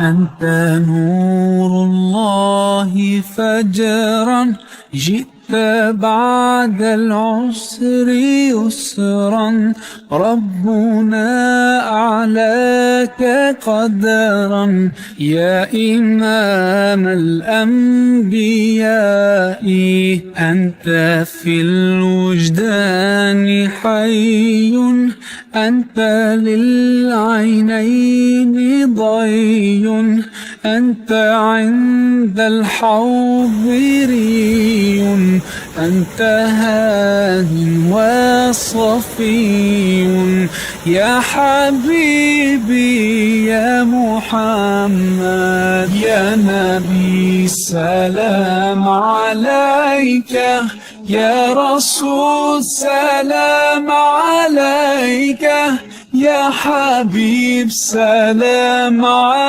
أنت نور الله فجرا، جئت بعد العسر يسرا، ربنا أعلاك قدرا يا إمام الأنبياء. أنت في الوجدان حي، أنت للعينين ضي، أنت عند الحوض ري، أنت هاد وصفي يا حبيبي يا محمد. يا نبي سلام عليك، يا رسول سلام عليك، يا حبيب سلام عليك.